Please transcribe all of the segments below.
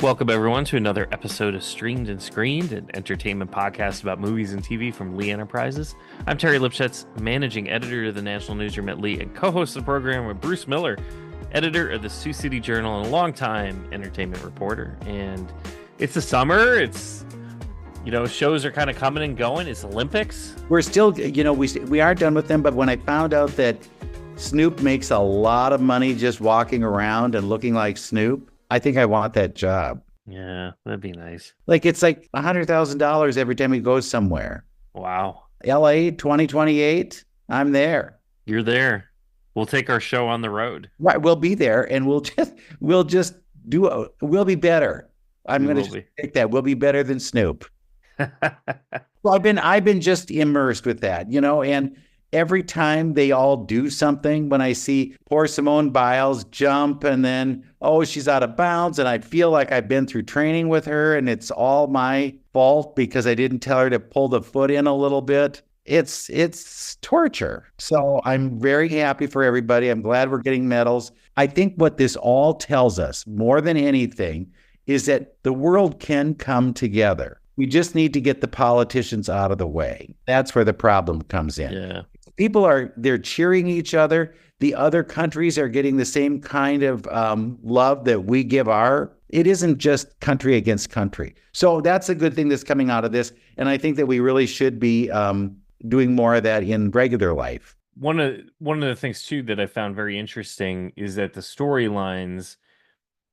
Welcome, everyone, to another episode of Streamed and Screened, an entertainment podcast about movies and TV from Lee Enterprises. I'm Terry Lipshetz, managing editor of the National Newsroom at Lee, and co-host of the program with Bruce Miller, editor of the Sioux City Journal and a longtime entertainment reporter. And it's the summer. It's, shows are kind of coming and going. It's Olympics. We're still, we are done with them. But when I found out that Snoop makes a lot of money just walking around and looking like Snoop, I think I want that job. Yeah, that'd be nice. It's like $100,000 every time he goes somewhere. Wow. LA 2028, I'm there. You're there. We'll take our show on the road. Right, we'll be there, and we'll be better. I'm going to take that. We'll be better than Snoop. Well, I've been just immersed with that, and every time they all do something, when I see poor Simone Biles jump and then, she's out of bounds, and I feel like I've been through training with her and it's all my fault because I didn't tell her to pull the foot in a little bit. It's torture. So I'm very happy for everybody. I'm glad we're getting medals. I think what this all tells us more than anything is that the world can come together. We just need to get the politicians out of the way. That's where the problem comes in. Yeah. People they're cheering each other. The other countries are getting the same kind of love that we give it isn't just country against country. So that's a good thing that's coming out of this. And I think that we really should be doing more of that in regular life. One of the things too that I found very interesting is that the storylines,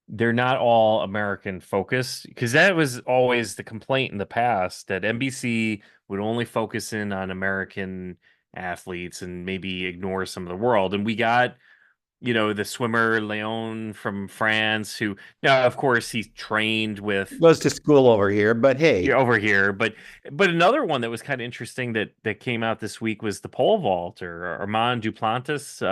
they're not all American focused, because that was always the complaint in the past, that NBC would only focus in on American athletes and maybe ignore some of the world. And we got, the swimmer Leon from France, who now, of course, he's trained with, goes to school over here, but hey, over here. But another one that was kind of interesting that came out this week was the pole vaulter, Mondo Duplantis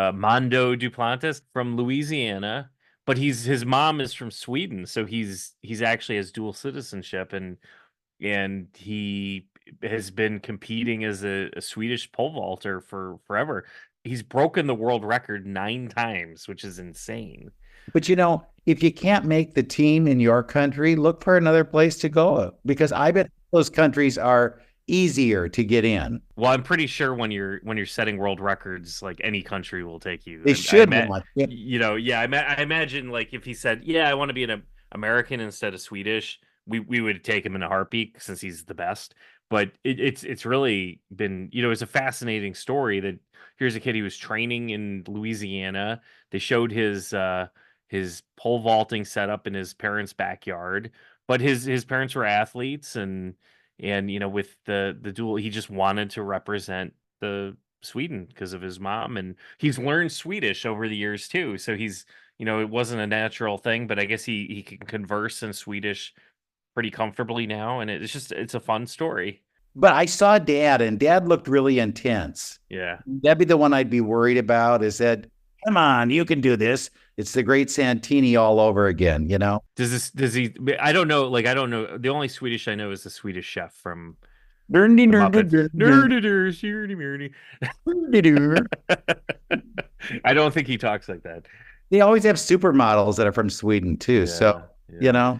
from Louisiana. But his mom is from Sweden, so he's actually has dual citizenship, and he has been competing as a Swedish pole vaulter for forever. He's broken the world record 9 times, which is insane. But if you can't make the team in your country, look for another place to go, because I bet those countries are easier to get in. Well, I'm pretty sure when you're setting world records, like, any country will take you. They should. I imagine, like, if he said, "Yeah, I want to be an American instead of Swedish," we would take him in a heartbeat since he's the best. But it's really been, it's a fascinating story that here's a kid who was training in Louisiana. They showed his pole vaulting setup in his parents' backyard, but his parents were athletes, and with the dual, he just wanted to represent the Sweden because of his mom, and he's learned Swedish over the years too. So he's, it wasn't a natural thing, but I guess he can converse in Swedish pretty comfortably now, and it's a fun story. But I saw Dad, and Dad looked really intense. Yeah, that'd be the one I'd be worried about. Is that, come on, you can do this. It's the great Santini all over again, Does he? I don't know. I don't know. The only Swedish I know is the Swedish chef from I don't think he talks like that. They always have supermodels that are from Sweden too. Yeah.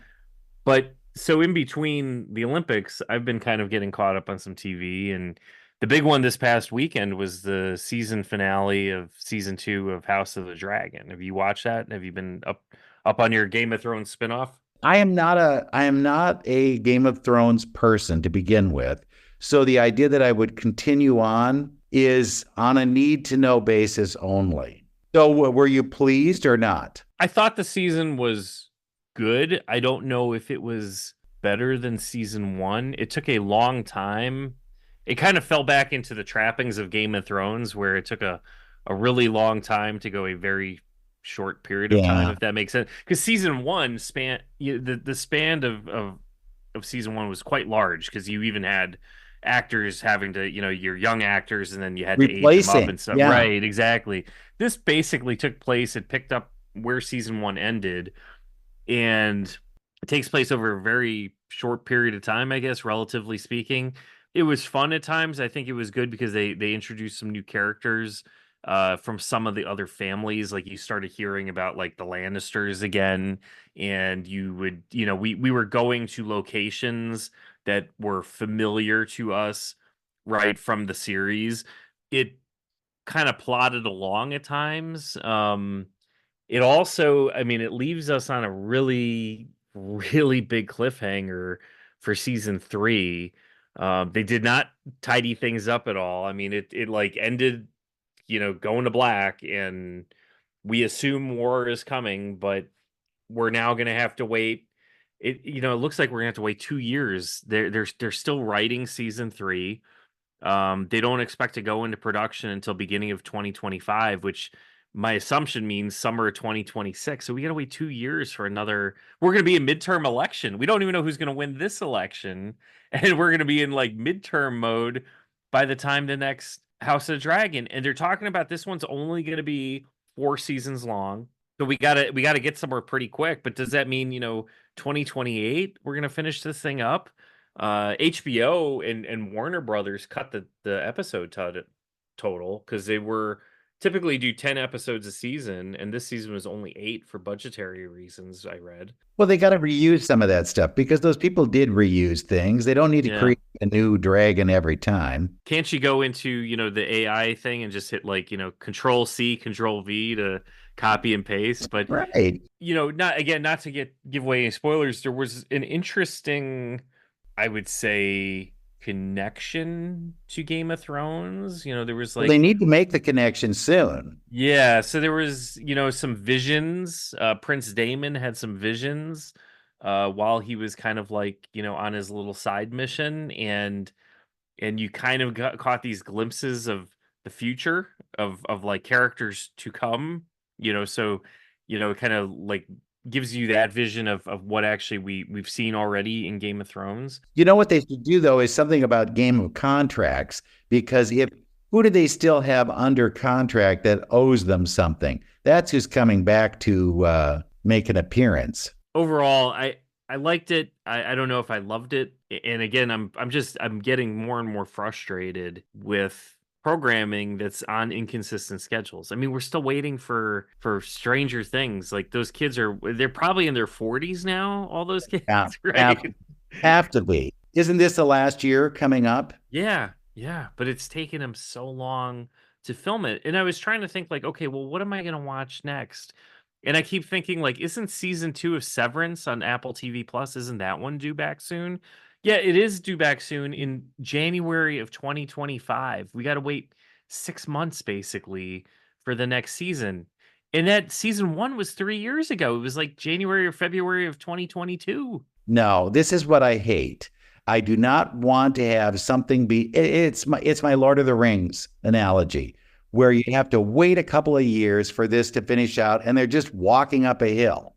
But so in between the Olympics, I've been kind of getting caught up on some TV, and the big one this past weekend was the season finale of season 2 of House of the Dragon. Have you watched that? Have you been up on your Game of Thrones spinoff? I am not a Game of Thrones person to begin with. So the idea that I would continue on is on a need to know basis only. So were you pleased or not? I thought the season was good. I don't know if it was better than season 1. It took a long time. It kind of fell back into the trappings of Game of Thrones, where it took a really long time to go a very short period of time, if that makes sense. Because season 1 the span of season 1 was quite large, because you even had actors having to, your young actors, and then you had to age them up and stuff. Yeah. Right, exactly. This basically took place, it picked up where season 1 ended, and it takes place over a very short period of time, I guess, relatively speaking. It was fun at times. I think it was good because they introduced some new characters from some of the other families. Like you started hearing about like the Lannisters again, and you would, we were going to locations that were familiar to us right from the series. It kind of plodded along at times. It also, I mean, it leaves us on a really, really big cliffhanger for season 3. They did not tidy things up at all. I mean, it like ended, going to black, and we assume war is coming, but we're now going to have to wait. It looks like we're going to have to wait 2 years. They're still writing season 3. They don't expect to go into production until beginning of 2025, which my assumption means summer of 2026. So we got to wait 2 years for another. We're going to be in midterm election. We don't even know who's going to win this election, and we're going to be in like midterm mode by the time the next House of the Dragon. And they're talking about this one's only going to be 4 seasons long. So we gotta get somewhere pretty quick. But does that mean 2028 we're gonna finish this thing up? HBO and Warner Brothers cut the episode total because they were typically do 10 episodes a season, and this season was only 8 for budgetary reasons, I read. Well, they got to reuse some of that stuff because those people did reuse things. They don't need to create a new dragon every time. Can't you go into, the AI thing and just hit like, Control C, Control V to copy and paste? But right. not to give away any spoilers, there was an interesting, I would say, connection to Game of Thrones. There was like, they need to make the connection soon. Yeah, so there was, some visions. Prince Daemon had some visions while he was kind of like, on his little side mission, and you kind of caught these glimpses of the future of like characters to come. So it kind of like gives you that vision of what actually we've seen already in Game of Thrones. What they should do though is something about game of contracts, because who do they still have under contract that owes them something? That's who's coming back to make an appearance. Overall, I liked it. I don't know if I loved it. And again, I'm getting more and more frustrated with programming that's on inconsistent schedules. I mean, we're still waiting for Stranger Things. Like those kids they're probably in their 40s now, all those kids, right? Have to be. Isn't this the last year coming up? Yeah, but it's taken them so long to film it. And I was trying to think like, okay, well, what am I going to watch next? And I keep thinking like, isn't season 2 of Severance on Apple TV Plus, isn't that one due back soon? Yeah, it is due back soon in January of 2025. We got to wait 6 months basically for the next season. And that season 1 was 3 years ago. It was like January or February of 2022. No, this is what I hate. I do not want to have something it's my Lord of the Rings analogy, where you have to wait a couple of years for this to finish out and they're just walking up a hill.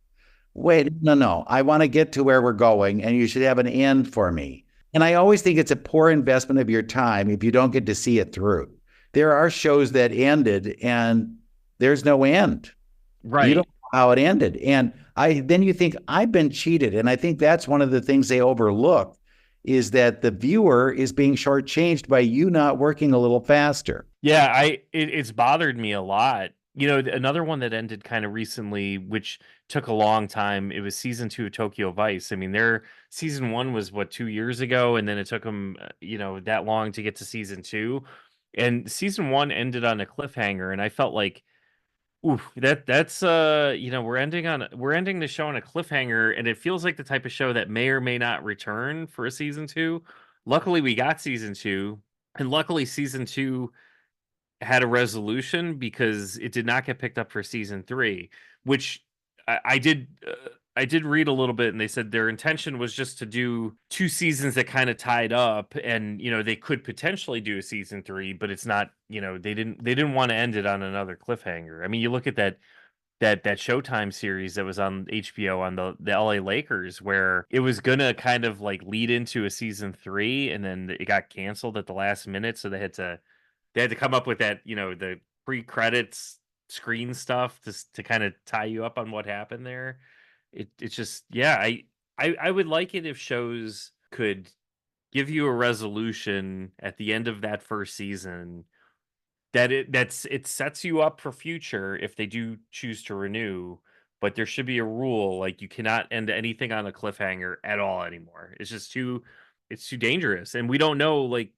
Wait, no. I want to get to where we're going and you should have an end for me. And I always think it's a poor investment of your time if you don't get to see it through. There are shows that ended and there's no end. Right. You don't know how it ended. And then you think, I've been cheated. And I think that's one of the things they overlook, is that the viewer is being shortchanged by you not working a little faster. Yeah, it's bothered me a lot. Another one that ended kind of recently, which took a long time, it was season 2 of Tokyo Vice. I mean, their season 1 was 2 years ago, and then it took them, that long to get to season 2. And season 1 ended on a cliffhanger, and I felt like, ooh, that's we're ending the show on a cliffhanger, and it feels like the type of show that may or may not return for a season 2. Luckily, we got season 2, and luckily season 2 had a resolution because it did not get picked up for season 3, which I did. I did read a little bit, and they said their intention was just to do 2 seasons that kind of tied up, and they could potentially do a season 3, but it's not. They didn't want to end it on another cliffhanger. I mean, you look at that Showtime series that was on HBO on the LA Lakers, where it was gonna kind of like lead into a season 3, and then it got canceled at the last minute, so they had to come up with that, the pre-credits screen stuff to kind of tie you up on what happened there. It's just, yeah, I would like it if shows could give you a resolution at the end of that first season it sets you up for future if they do choose to renew, but there should be a rule like you cannot end anything on a cliffhanger at all anymore. It's too dangerous, and we don't know like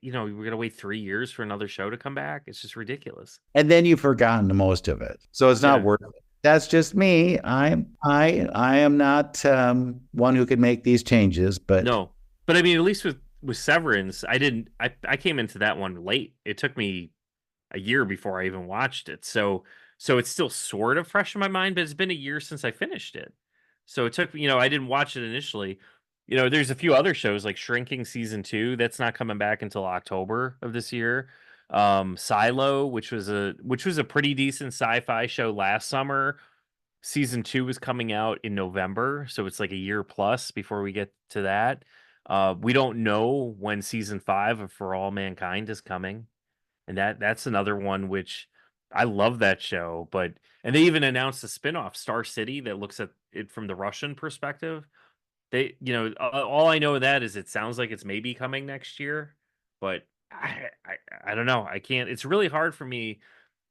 we're gonna wait 3 years for another show to come back. It's just ridiculous. And then you've forgotten most of it, so it's not Yeah, worth it. That's just me. I am not one who can make these changes, but no, but I mean, at least with Severance, I came into that one late. It took me a year before I even watched it. So it's still sort of fresh in my mind, but it's been a year since I finished it. So it took me, I didn't watch it initially. There's a few other shows like Shrinking season 2 that's not coming back until October of this year. Silo, which was a pretty decent sci-fi show last summer. Season 2 is coming out in November, so it's like a year plus before we get to that. We don't know when season 5 of For All Mankind is coming. And that's another one which I love that show, and they even announced a spinoff, Star City, that looks at it from the Russian perspective. All I know of that is it sounds like it's maybe coming next year, but I don't know. I can't. It's really hard for me.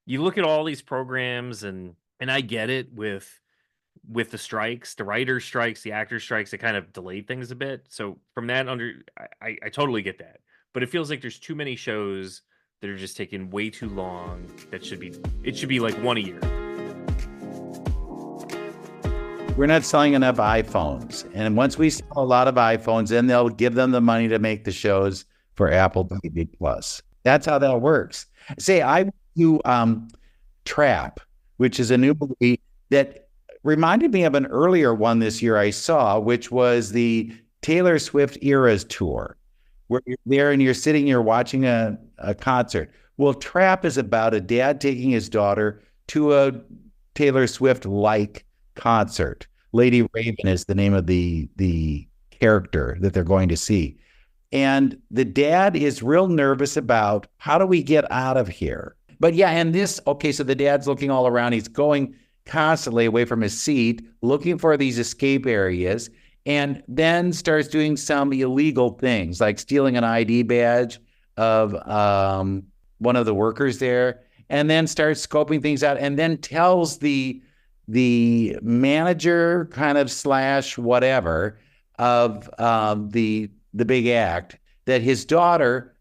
You look at all these programs, and I get it with the strikes, the writer strikes, the actor strikes, it kind of delayed things a bit. So from that I totally get that. But it feels like there's too many shows that are just taking way too long. It should be like one a year. we're not selling enough iPhones. And once we sell a lot of iPhones, then they'll give them the money to make the shows for Apple TV Plus. That's how that works. Say I do Trap, which is a new movie that reminded me of an earlier one this year I saw, which was the Taylor Swift Eras Tour, where you're there and you're watching a concert. Well, Trap is about a dad taking his daughter to a Taylor Swift-like concert. Lady Raven is the name of the character that they're going to see. And the dad is real nervous about how do we get out of here? But yeah, and so the dad's looking all around. He's going constantly away from his seat, looking for these escape areas, and then starts doing some illegal things like stealing an ID badge of one of the workers there, and then starts scoping things out, and then tells the manager kind of slash whatever of the big act that his daughter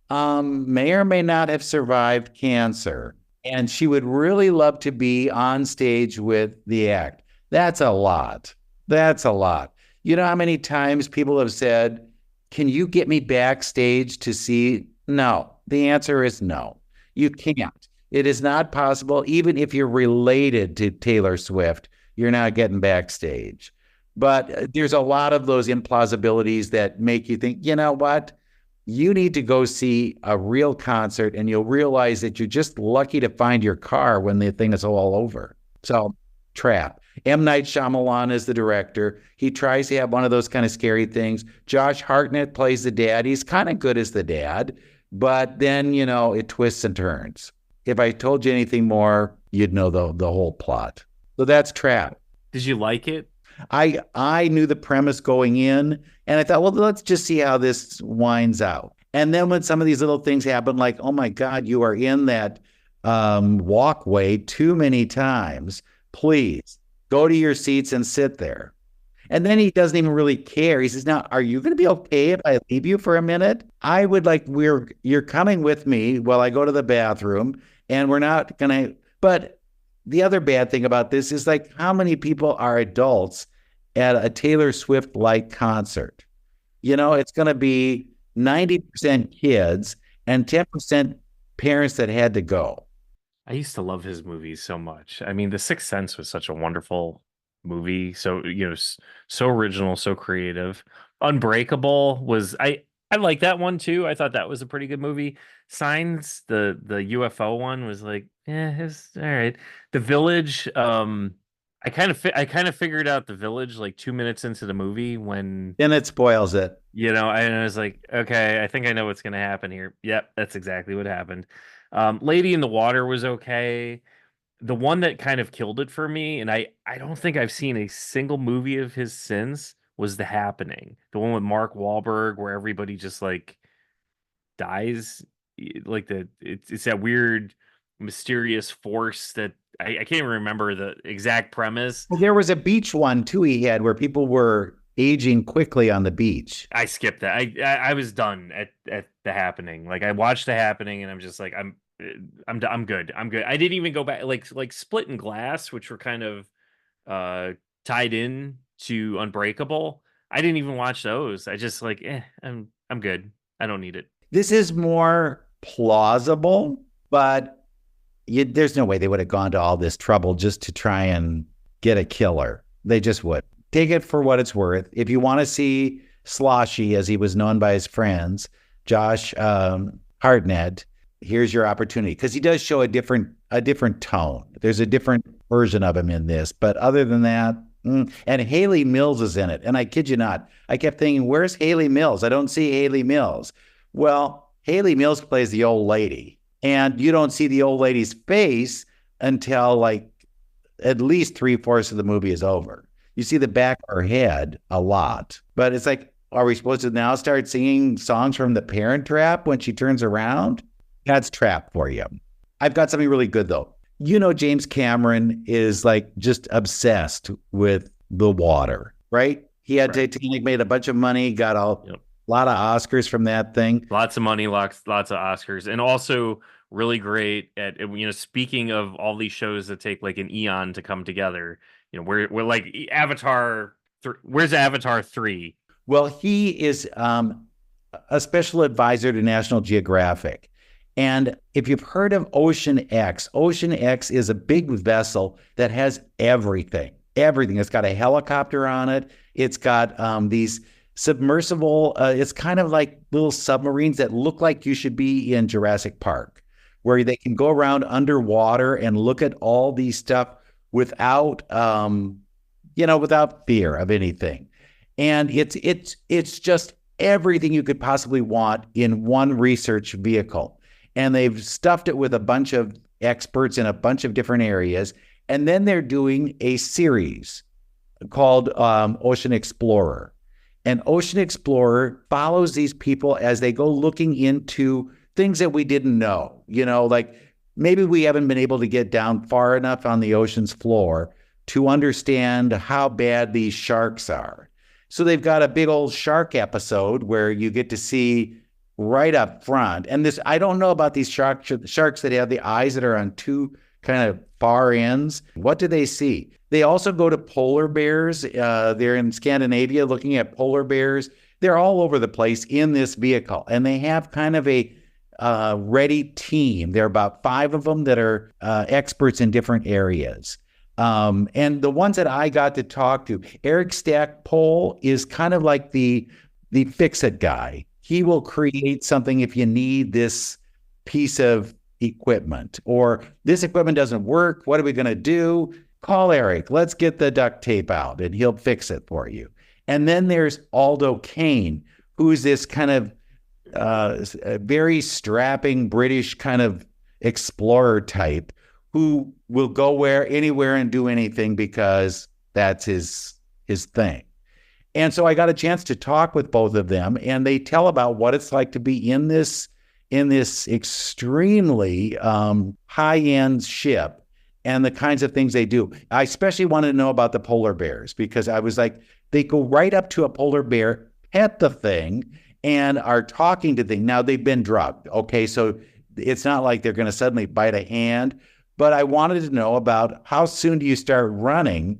may or may not have survived cancer, and she would really love to be on stage with the act. That's a lot. That's a lot. You know how many times people have said, can you get me backstage to see? No. The answer is no. You can't. It is not possible. Even if you're related to Taylor Swift, you're not getting backstage. But there's a lot of those implausibilities that make you think, you know what? You need to go see a real concert, and you'll realize that you're just lucky to find your car when the thing is all over. So, Trap. M. Night Shyamalan is the director. He tries to have one of those kind of scary things. Josh Hartnett plays the dad. He's kind of good as the dad, but then, it twists and turns. If I told you anything more, you'd know the whole plot. So that's Trap. Did you like it? I knew the premise going in, and I thought, well, let's just see how this winds out. And then when some of these little things happen, like, oh my God, you are in that walkway too many times. Please go to your seats and sit there. And then he doesn't even really care. He says, now, are you going to be okay if I leave you for a minute? I would you're coming with me while I go to the bathroom, and we're not going to, but the other bad thing about this is like how many people are adults at a Taylor Swift-like concert? It's going to be 90% kids and 10% parents that had to go. I used to love his movies so much. I mean, The Sixth Sense was such a wonderful movie. So, so original, so creative. Unbreakable I like that one too. I thought that was a pretty good movie. Signs, the UFO one was like, it's all right. The Village, I kind of figured out The Village like 2 minutes into the movie when then it spoils it. I was like, okay, I think I know what's gonna happen here. Yep, that's exactly what happened. Lady in the Water was okay. The one that kind of killed it for me, and I don't think I've seen a single movie of his since, was The Happening. The one with Mark Wahlberg where everybody just like dies. like it's that weird mysterious force that I can't even remember the exact premise. Well, there was a beach one too he had where people were aging quickly on the beach. I skipped that. I was done at the happening. Like I watched the happening, and I'm just like I'm good. I'm good. I didn't even go back like Split and Glass, which were kind of uh tied in to Unbreakable. I didn't even watch those. I just like I'm good. I don't need it. This is more plausible, but there's no way they would have gone to all this trouble just to try and get a killer. They just would. Take it for what it's worth. If you want to see Sloshy, as he was known by his friends, Josh Hartnett, here's your opportunity, because he does show a different tone. There's a different version of him in this, but other than that, and Haley Mills is in it. And I kid you not, I kept thinking, where's Haley Mills? I don't see Haley Mills. Well, Haley Mills plays the old lady, and you don't see the old lady's face until like at least 3/4 of the movie is over. You see the back of her head a lot, but it's like, are we supposed to now start singing songs from The Parent Trap when she turns around? That's Trap for you. I've got something really good though. You know, James Cameron is like just obsessed with the water, right? He had Titanic, made a bunch of money, got a lot of Oscars from that thing. Lots of money, lots of Oscars, and also really great at, speaking of all these shows that take like an eon to come together. We're like Avatar. Where's Avatar 3? Well, he is a special advisor to National Geographic. And if you've heard of Ocean X is a big vessel that has everything. It's got a helicopter on it. It's got these submersible, it's kind of like little submarines that look like you should be in Jurassic Park, where they can go around underwater and look at all these stuff without, without fear of anything. And it's just everything you could possibly want in one research vehicle. And they've stuffed it with a bunch of experts in a bunch of different areas. And then they're doing a series called Ocean Explorer. And Ocean Explorer follows these people as they go looking into things that we didn't know. Like maybe we haven't been able to get down far enough on the ocean's floor to understand how bad these sharks are. So they've got a big old shark episode where you get to see right up front. And this, I don't know about these sharks that have the eyes that are on two kind of far ends. What do they see? They also go to polar bears. They're in Scandinavia looking at polar bears. They're all over the place in this vehicle. And they have kind of a ready team. There are about 5 of them that are experts in different areas. And the ones that I got to talk to, Eric Stackpole is kind of like the fix-it guy. He will create something if you need this piece of equipment, or this equipment doesn't work. What are we going to do? Call Eric. Let's get the duct tape out and he'll fix it for you. And then there's Aldo Kane, who's this kind of very strapping British kind of explorer type who will go anywhere and do anything because that's his thing. And so I got a chance to talk with both of them, and they tell about what it's like to be in this extremely high-end ship and the kinds of things they do. I especially wanted to know about the polar bears, because I was like, they go right up to a polar bear, pet the thing, and are talking to things. Now, they've been drugged, okay? So it's not like they're going to suddenly bite a hand, but I wanted to know about how soon do you start running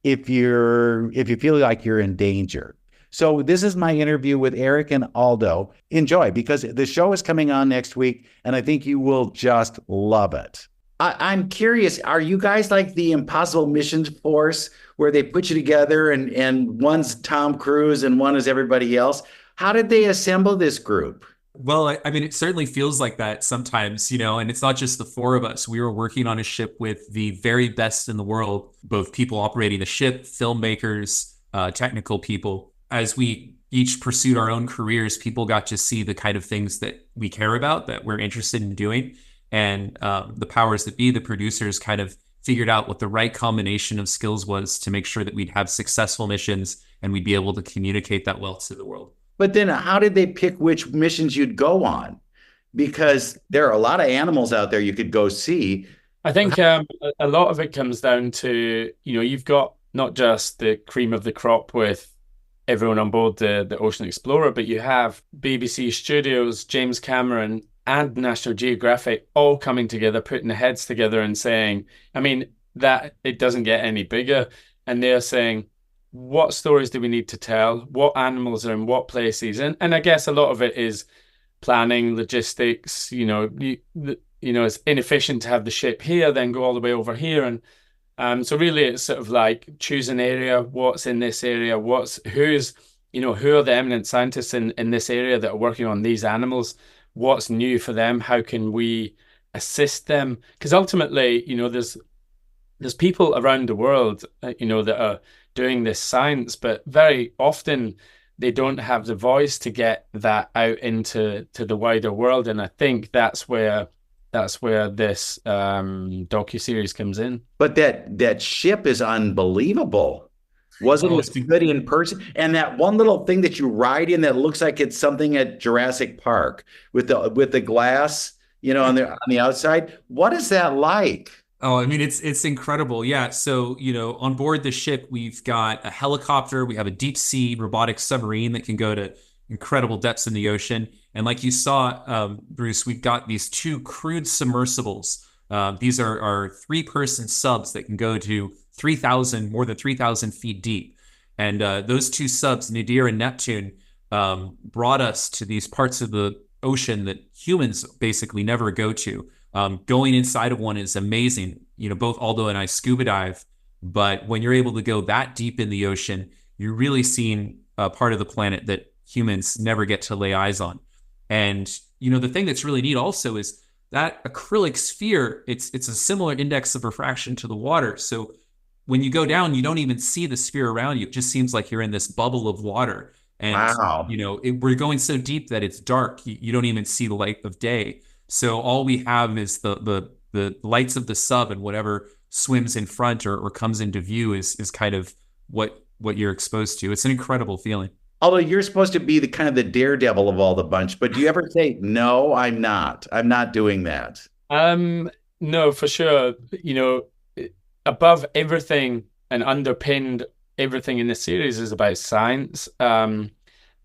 if you feel like you're in danger. So this is my interview with Eric and Aldo. Enjoy, because the show is coming on next week, and I think you will just love it. I'm curious, are you guys like the Impossible Missions Force, where they put you together and one's Tom Cruise and one is everybody else? How did they assemble this group? Well, I mean, it certainly feels like that sometimes, and it's not just the 4 of us. We were working on a ship with the very best in the world, both people operating the ship, filmmakers, technical people. As we each pursued our own careers, people got to see the kind of things that we care about, that we're interested in doing. And the powers that be, the producers, kind of figured out what the right combination of skills was to make sure that we'd have successful missions and we'd be able to communicate that well to the world. But then how did they pick which missions you'd go on? because there are a lot of animals out there you could go see. I think a lot of it comes down to, you've got not just the cream of the crop with everyone on board the Ocean Explorer, but you have BBC Studios, James Cameron, and National Geographic all coming together, putting their heads together and saying, I mean, that it doesn't get any bigger. And they're saying, what stories do we need to tell? What animals are in what places? And I guess a lot of it is planning, logistics. It's inefficient to have the ship here, then go all the way over here. And so really it's sort of like choose an area, what's in this area, who are the eminent scientists in this area that are working on these animals, what's new for them, how can we assist them? Because ultimately, there's people around the world, that are doing this science, but very often they don't have the voice to get that out into the wider world. And I think that's where this docuseries comes in. But that ship is unbelievable. Wasn't it good in person? And that one little thing that you ride in that looks like it's something at Jurassic Park with the glass, on the outside. What is that like? Oh, I mean, it's incredible. Yeah. So, on board the ship, we've got a helicopter, we have a deep sea robotic submarine that can go to incredible depths in the ocean. And like you saw, Bruce, we've got these 2 crewed submersibles. These are 3-person subs that can go to more than 3,000 feet deep. And those 2 subs, Nadir and Neptune, brought us to these parts of the ocean that humans basically never go to. Going inside of one is amazing. Both Aldo and I scuba dive, but when you're able to go that deep in the ocean, you're really seeing a part of the planet that humans never get to lay eyes on. And, the thing that's really neat also is that acrylic sphere, it's a similar index of refraction to the water. So when you go down, you don't even see the sphere around you. It just seems like you're in this bubble of water. And, wow. We're going so deep that it's dark. You don't even see the light of day. So all we have is the lights of the sub, and whatever swims in front or comes into view is kind of what you're exposed to. It's an incredible feeling. Although you're supposed to be the kind of the daredevil of all the bunch, but do you ever say, no, I'm not doing that? No, for sure. Above everything and underpinned everything in this series is about science. And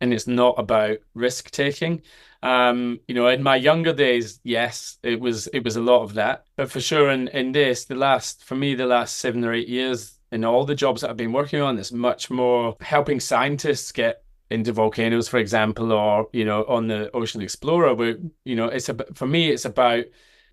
it's not about risk taking. In my younger days, yes, it was a lot of that. But for sure in this, the last 7 or 8 years in all the jobs that I've been working on, it's much more helping scientists get into volcanoes, for example, or, on the Ocean Explorer, where, for me, it's about,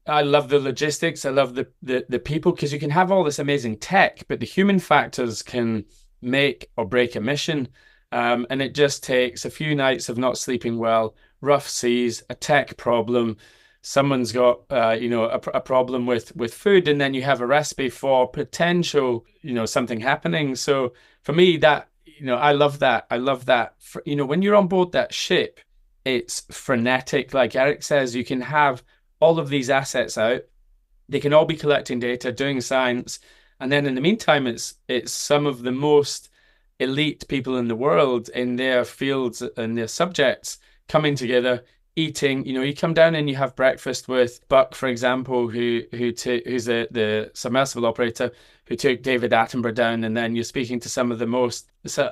I love the logistics. I love the people, because you can have all this amazing tech, but the human factors can make or break a mission. And it just takes a few nights of not sleeping well, rough seas, a tech problem, someone's got a problem with food, and then you have a recipe for potential something happening. So for me, that I love that. When you're on board that ship, it's frenetic. Like Eric says, you can have all of these assets out, they can all be collecting data, doing science, and then in the meantime, it's some of the most elite people in the world in their fields and their subjects coming together, eating. You come down and you have breakfast with Buck, for example, who's the submersible operator who took David Attenborough down, and then you're speaking to some of the most,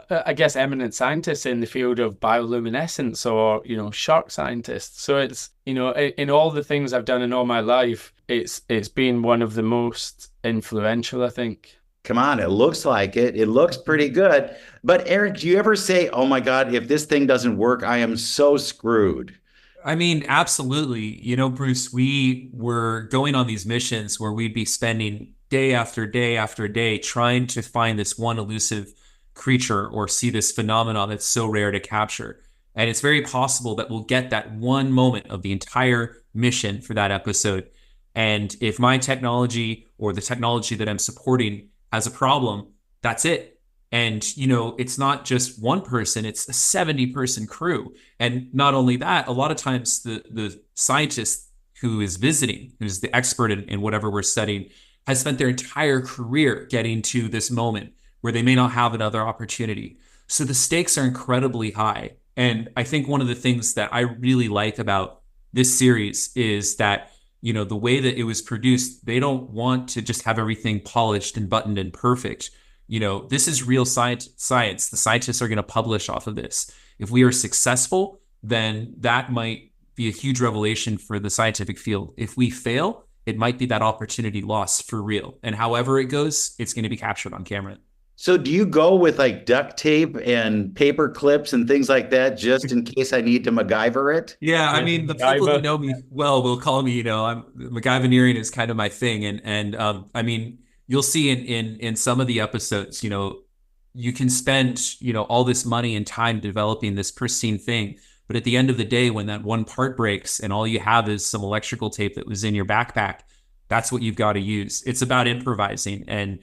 I guess, eminent scientists in the field of bioluminescence or shark scientists. So it's in all the things I've done in all my life, it's been one of the most influential, I think. Come on, it looks like it. It looks pretty good. But Eric, do you ever say, oh my God, if this thing doesn't work, I am so screwed? I mean, absolutely. Bruce, we were going on these missions where we'd be spending day after day after day trying to find this one elusive creature or see this phenomenon that's so rare to capture. And it's very possible that we'll get that one moment of the entire mission for that episode. And if my technology or the technology that I'm supporting has a problem, that's it. And, it's not just one person, it's a 70-person crew. And not only that, a lot of times the scientist who is visiting, who's the expert in whatever we're studying, has spent their entire career getting to this moment where they may not have another opportunity. So the stakes are incredibly high. And I think one of the things that I really like about this series is that, the way that it was produced, they don't want to just have everything polished and buttoned and perfect. This is real science. The scientists are going to publish off of this. If we are successful, then that might be a huge revelation for the scientific field. If we fail, it might be that opportunity lost for real. And however it goes, it's going to be captured on camera. So do you go with like duct tape and paper clips and things like that just in case I need to MacGyver it? Yeah, I mean, the people who know me well will call me, I'm MacGyverian is kind of my thing. And I mean, you'll see in some of the episodes, you can spend, all this money and time developing this pristine thing. But at the end of the day, when that one part breaks and all you have is some electrical tape that was in your backpack, that's what you've got to use. It's about improvising and,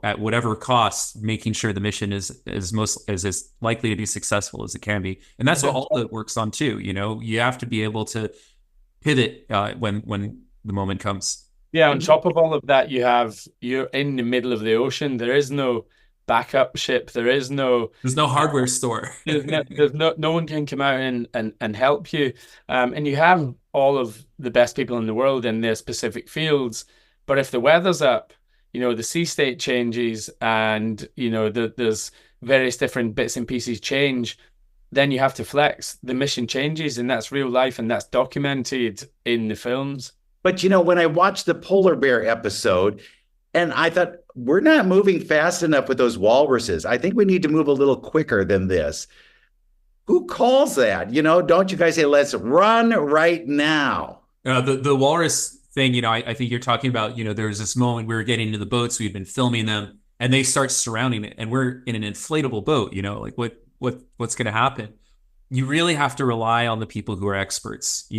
at whatever cost, making sure the mission is as likely to be successful as it can be. And that's what all that works on too. You have to be able to pivot when the moment comes. Yeah, on top of all of that, you're in the middle of the ocean. There is no backup ship. There's no hardware store. there's no one can come out and help you. And you have all of the best people in the world in their specific fields. But if the weather's up, the sea state changes and, there's various different bits and pieces change, then you have to flex. The mission changes, and that's real life, and that's documented in the films. But, when I watched the polar bear episode, and I thought, we're not moving fast enough with those walruses. I think we need to move a little quicker than this. Who calls that? Don't you guys say, let's run right now? The walrus thing, I think you're talking about, there was this moment we were getting into the boats, we've been filming them, and they start surrounding it, and we're in an inflatable boat, like what's going to happen? You really have to rely on the people who are experts.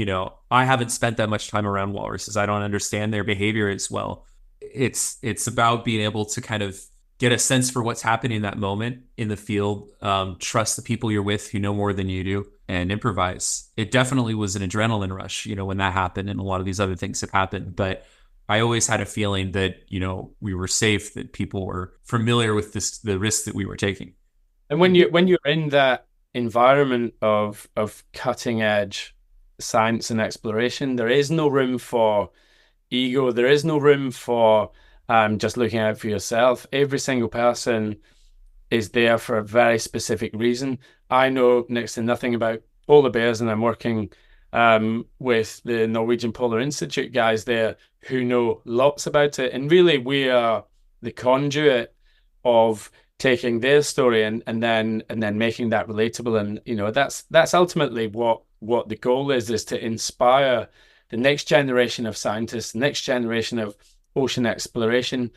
I haven't spent that much time around walruses. I don't understand their behavior as well. It's about being able to kind of get a sense for what's happening in that moment in the field, trust the people you're with who know more than you do, and improvise. It definitely was an adrenaline rush, when that happened, and a lot of these other things have happened. But I always had a feeling that, we were safe, that people were familiar with the risks that we were taking. And when you're in that environment of cutting edge science and exploration, there is no room for ego. There is no room for just looking out for yourself. Every single person is there for a very specific reason. I know next to nothing about polar bears, and I'm working with the Norwegian Polar Institute guys there who know lots about it. And really, we are the conduit of taking their story and then making that relatable. And that's ultimately what the goal is to inspire the next generation of scientists, the next generation of ocean exploration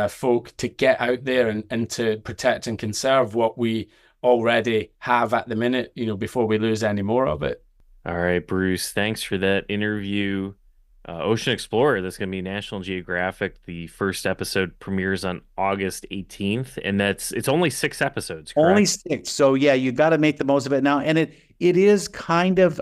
folk to get out there and to protect and conserve what we already have at the minute, before we lose any more of it. All right, Bruce, thanks for that interview. Ocean Explorer, that's going to be National Geographic. The first episode premieres on August 18th, and it's only 6 episodes, correct? Only 6. So yeah, you got to make the most of it now. And it is kind of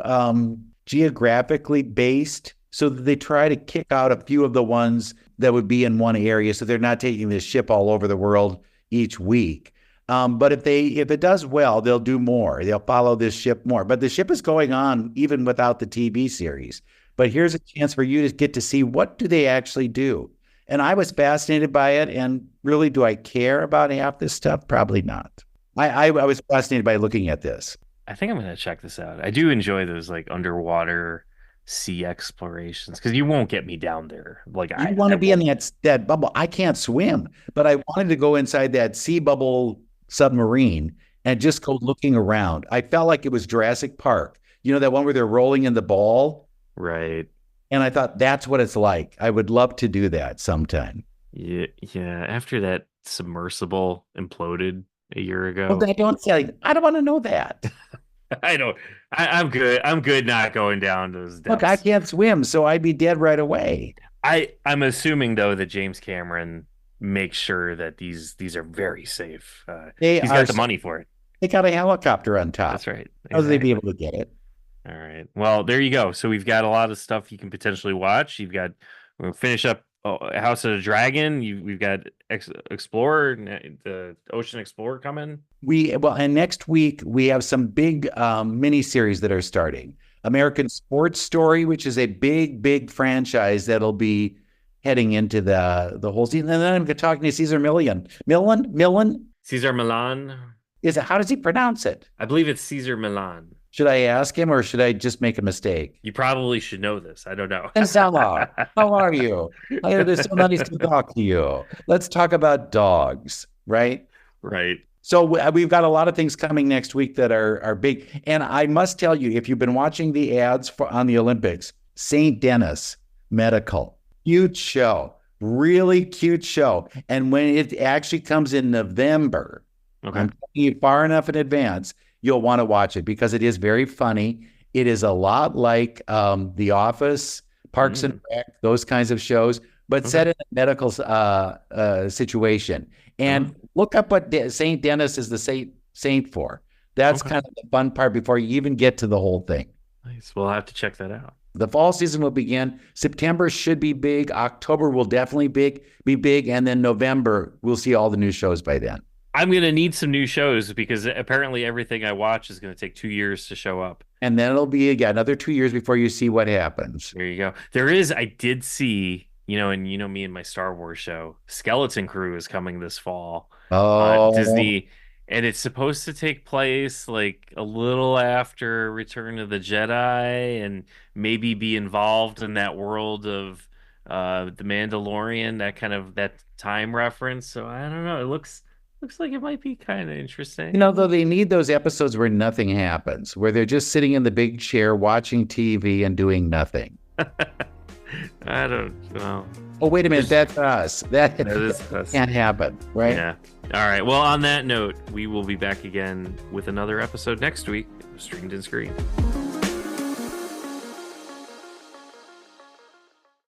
geographically based, so that they try to kick out a few of the ones that would be in one area, so they're not taking this ship all over the world each week. But if it does well, they'll do more. They'll follow this ship more. But the ship is going on even without the TV series. But here's a chance for you to get to see, what do they actually do? And I was fascinated by it. And really, do I care about half this stuff? Probably not. I was fascinated by looking at this. I think I'm going to check this out. I do enjoy those like underwater sea explorations, because you won't get me down there. Like, I want to be in that bubble. I can't swim, but I wanted to go inside that sea bubble submarine and just go looking around. I felt like it was Jurassic Park. That one where they're rolling in the ball? Right. And I thought, that's what it's like. I would love to do that sometime. Yeah. After that submersible imploded a year ago. Well, I don't want to know that. I don't. I'm good. I'm good not going down those depths. Look, I can't swim, so I'd be dead right away. I'm assuming, though, that James Cameron makes sure that these are very safe. He's got the money for it. They got a helicopter on top. That's right. Exactly. How would they be able to get it? All right. Well, there you go. So we've got a lot of stuff you can potentially watch. We'll finish up House of the Dragon. We've got Explorer, the Ocean Explorer coming. And next week we have some big mini series that are starting. American Sports Story, which is a big franchise that'll be heading into the whole season. And then I'm talking to Caesar Millan. Caesar Milan. How does he pronounce it? I believe it's Caesar Milan. Should I ask him or should I just make a mistake? You probably should know this. I don't know. Stella, how are you? It's so nice to talk to you. Let's talk about dogs, right? Right. So we've got a lot of things coming next week that are big. And I must tell you, if you've been watching the ads on the Olympics, St. Denis Medical, cute show, really cute show. And when it actually comes in November, I'm telling you far enough in advance, you'll want to watch it because it is very funny. It is a lot like The Office, Parks and Rec, those kinds of shows, but set in a medical situation. And look up what St. Denis is the saint for. That's kind of the fun part before you even get to the whole thing. Nice. Well, I'll have to check that out. The fall season will begin. September should be big. October will definitely be big. And then November, we'll see all the new shows by then. I'm going to need some new shows because apparently everything I watch is going to take 2 years to show up. And then it'll be another 2 years before you see what happens. There you go. I did see, and me and my Star Wars show, Skeleton Crew is coming this fall on Disney. And it's supposed to take place like a little after Return of the Jedi and maybe be involved in that world of The Mandalorian, that time reference. So I don't know. It looks like it might be kind of interesting. Though they need those episodes where nothing happens, where they're just sitting in the big chair watching TV and doing nothing. I don't know. Oh, wait a minute. That's us. That is us. Can't happen, right? Yeah. All right. Well, on that note, we will be back again with another episode next week of Streamed and Screened.